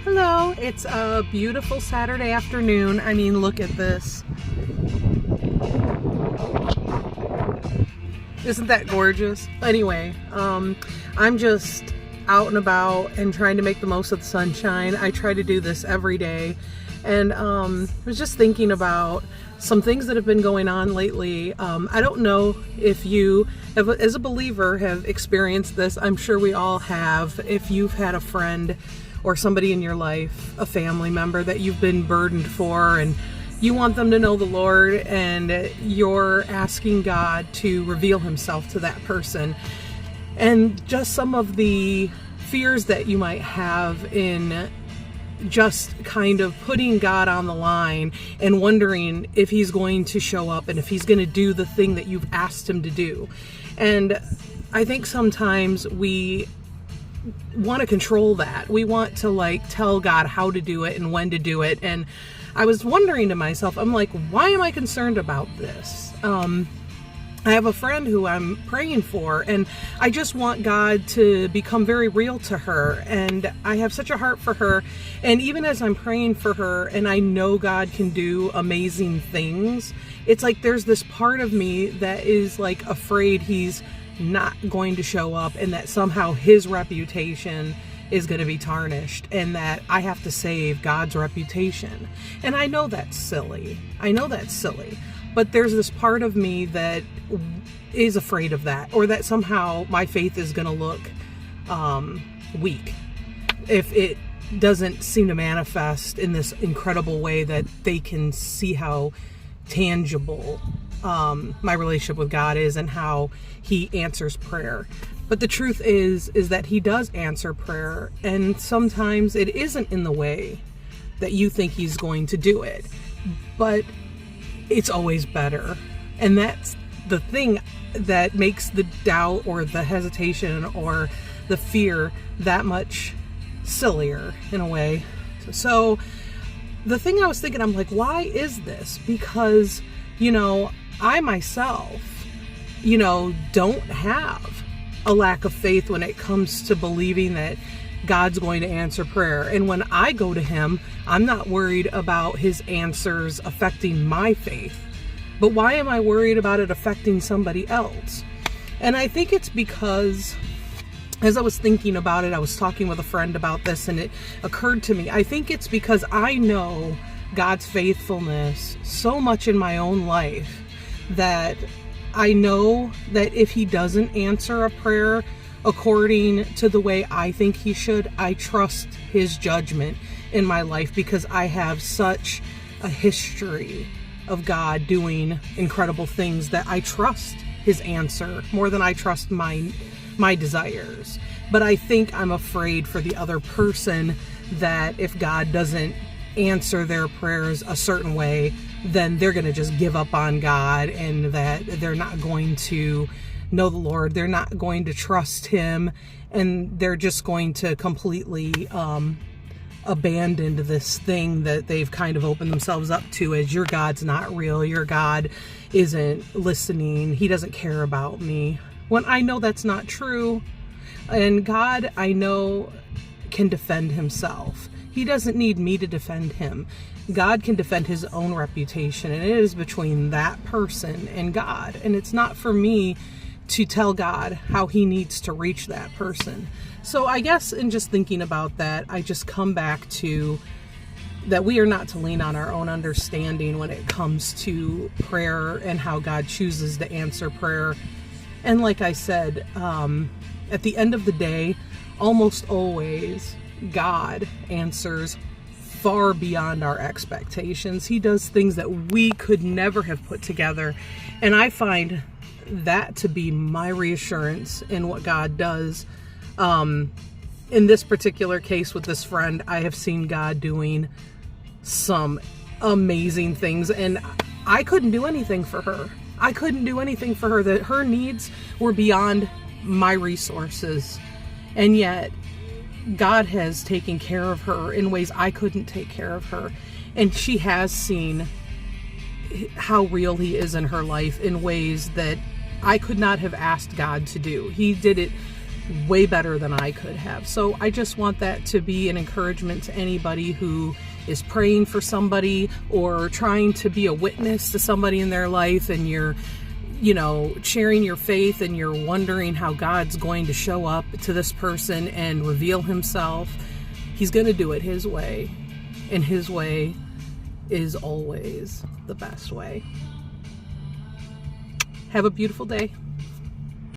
Hello, it's a beautiful Saturday afternoon. I mean, look at this. Isn't that gorgeous? Anyway, I'm just out and about and trying to make the most of the sunshine. I try to do this every day. And I was just thinking about some things that have been going on lately. I don't know if you, as a believer, have experienced this. I'm sure we all have. If you've had a friend or somebody in your life, a family member that you've been burdened for, and you want them to know the Lord, and you're asking God to reveal himself to that person. And just some of the fears that you might have in just kind of putting God on the line and wondering if he's going to show up and if he's going to do the thing that you've asked him to do. And I think sometimes we want to control that. We want to tell God how to do it and when to do it. And I was wondering to myself, I'm like, why am I concerned about this? I have a friend who I'm praying for, and I just want God to become very real to her. And I have such a heart for her. And even as I'm praying for her, and I know God can do amazing things, it's like there's this part of me that is afraid he's not going to show up, and that somehow his reputation is going to be tarnished, and that I have to save God's reputation. And I know that's silly. But there's this part of me that is afraid of that, or that somehow my faith is going to look weak if it doesn't seem to manifest in this incredible way that they can see how tangible my relationship with God is and how he answers prayer. But the truth is that he does answer prayer, and sometimes it isn't in the way that you think he's going to do it, but it's always better. And that's the thing that makes the doubt or the hesitation or the fear that much sillier in a way. So the thing I was thinking, I'm like, why is this? Because, I myself, don't have a lack of faith when it comes to believing that God's going to answer prayer. And when I go to him, I'm not worried about his answers affecting my faith. But why am I worried about it affecting somebody else? And I think it's because, as I was thinking about it, I was talking with a friend about this, and it occurred to me, I think it's because I know God's faithfulness so much in my own life that I know that if he doesn't answer a prayer according to the way I think he should, I trust his judgment in my life, because I have such a history of God doing incredible things that I trust his answer more than I trust my desires. But I think I'm afraid for the other person that if God doesn't answer their prayers a certain way, then they're going to just give up on God, and that they're not going to know the Lord. They're not going to trust him, and they're just going to completely abandon this thing that they've kind of opened themselves up to as, your God's not real. Your God isn't listening. He doesn't care about me. When I know that's not true. And God, I know, can defend himself. He doesn't need me to defend him. God can defend his own reputation, and it is between that person and God. And it's not for me to tell God how he needs to reach that person. So I guess in just thinking about that, I just come back to that we are not to lean on our own understanding when it comes to prayer and how God chooses to answer prayer. And like I said, at the end of the day, almost always God answers far beyond our expectations. He does things that we could never have put together. And I find that to be my reassurance in what God does. In this particular case with this friend, I have seen God doing some amazing things, and I couldn't do anything for her. That her needs were beyond my resources. And yet God has taken care of her in ways I couldn't take care of her. And she has seen how real he is in her life in ways that I could not have asked God to do. He did it way better than I could have. So I just want that to be an encouragement to anybody who is praying for somebody or trying to be a witness to somebody in their life, and you're, sharing your faith and you're wondering how God's going to show up to this person and reveal himself. He's going to do it his way, and his way is always the best way. Have a beautiful day.